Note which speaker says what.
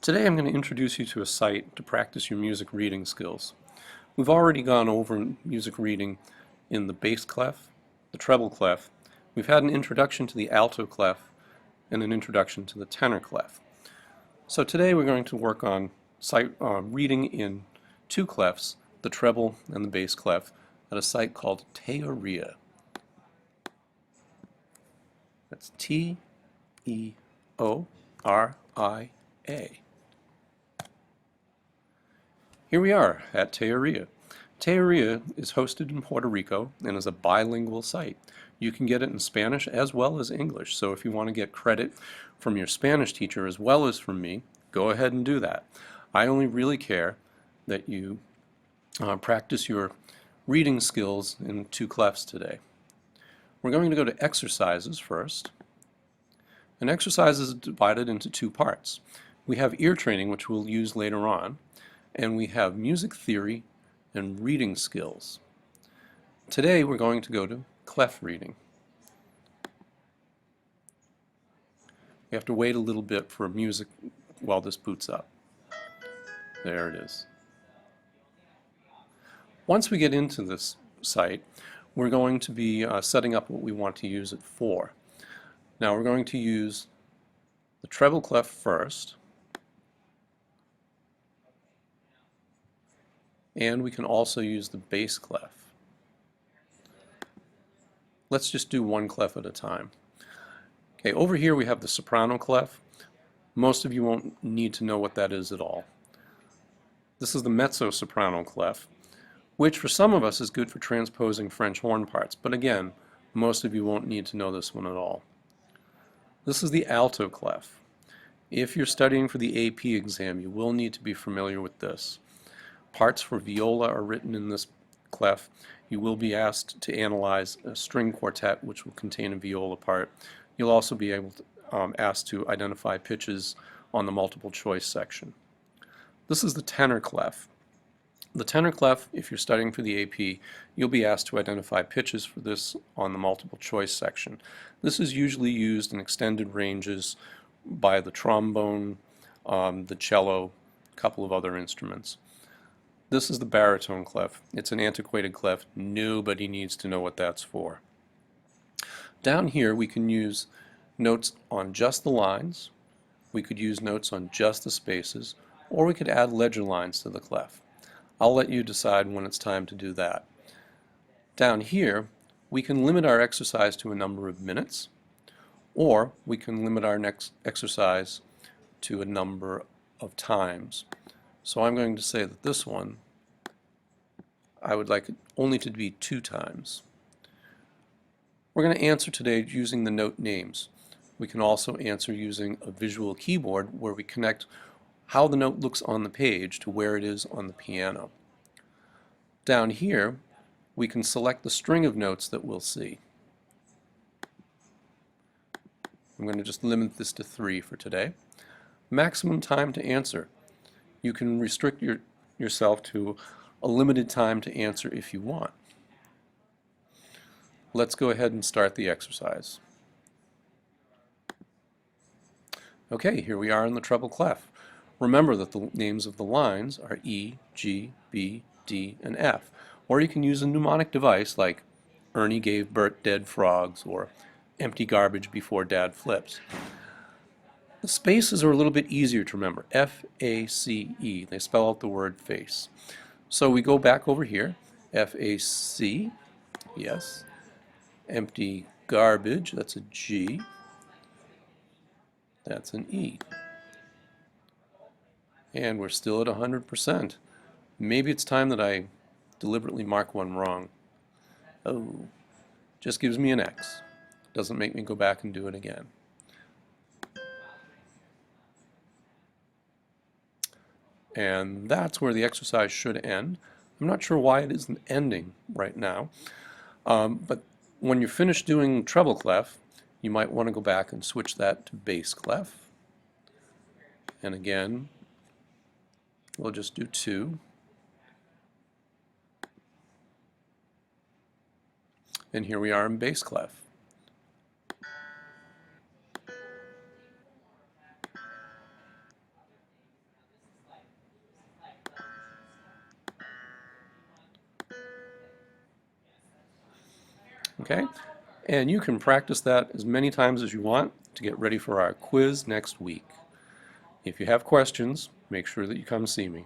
Speaker 1: Today I'm going to introduce you to a site to practice your music reading skills. We've already gone over music reading in the bass clef, the treble clef. We've had an introduction to the alto clef and an introduction to the tenor clef. So today we're going to work on reading in two clefs, the treble and the bass clef, at a site called Teoria. That's T-E-O-R-I-A. Here we are at Teoria. Teoria is hosted in Puerto Rico and is a bilingual site. You can get it in Spanish as well as English, so if you want to get credit from your Spanish teacher as well as from me, go ahead and do that. I only really care that you practice your reading skills in two clefs today. We're going to go to exercises first. And exercises is divided into two parts. We have ear training, which we'll use later on, and we have music theory and reading skills. Today we're going to go to clef reading. We have to wait a little bit for music while this boots up. There it is. Once we get into this site, we're going to be setting up what we want to use it for. Now we're going to use the treble clef first, and we can also use the bass clef. Let's just do one clef at a time. Okay, over here we have the soprano clef. Most of you won't need to know what that is at all. This is the mezzo-soprano clef, which for some of us is good for transposing French horn parts, but again, most of you won't need to know this one at all. This is the alto clef. If you're studying for the AP exam, you will need to be familiar with this. Parts for viola are written in this clef. You will be asked to analyze a string quartet which will contain a viola part. You'll also be asked to identify pitches on the multiple choice section. This is the tenor clef. The tenor clef, if you're studying for the AP, you'll be asked to identify pitches for this on the multiple choice section. This is usually used in extended ranges by the trombone, the cello, a couple of other instruments. This is the baritone clef. It's an antiquated clef. Nobody needs to know what that's for. Down here we can use notes on just the lines, we could use notes on just the spaces, or we could add ledger lines to the clef. I'll let you decide when it's time to do that. Down here we can limit our exercise to a number of minutes, or we can limit our next exercise to a number of times. So I'm going to say that this one, I would like it only to be 2 times. We're going to answer today using the note names. We can also answer using a visual keyboard where we connect how the note looks on the page to where it is on the piano. Down here, we can select the string of notes that we'll see. I'm going to just limit this to 3 for today. Maximum time to answer. You can restrict yourself to a limited time to answer if you want. Let's go ahead and start the exercise. Okay, here we are in the treble clef. Remember that the names of the lines are E, G, B, D, and F. Or you can use a mnemonic device like Ernie gave Bert dead frogs or empty garbage before Dad flips. The spaces are a little bit easier to remember. F-A-C-E. They spell out the word face. So we go back over here. F-A-C. Yes. Empty garbage. That's a G. That's an E. And we're still at 100%. Maybe it's time that I deliberately mark one wrong. Oh. Just gives me an X. Doesn't make me go back and do it again. And that's where the exercise should end. I'm not sure why it isn't ending right now, but when you're finished doing treble clef, you might want to go back and switch that to bass clef. And again, we'll just do 2. And here we are in bass clef. Okay? And you can practice that as many times as you want to get ready for our quiz next week. If you have questions, make sure that you come see me.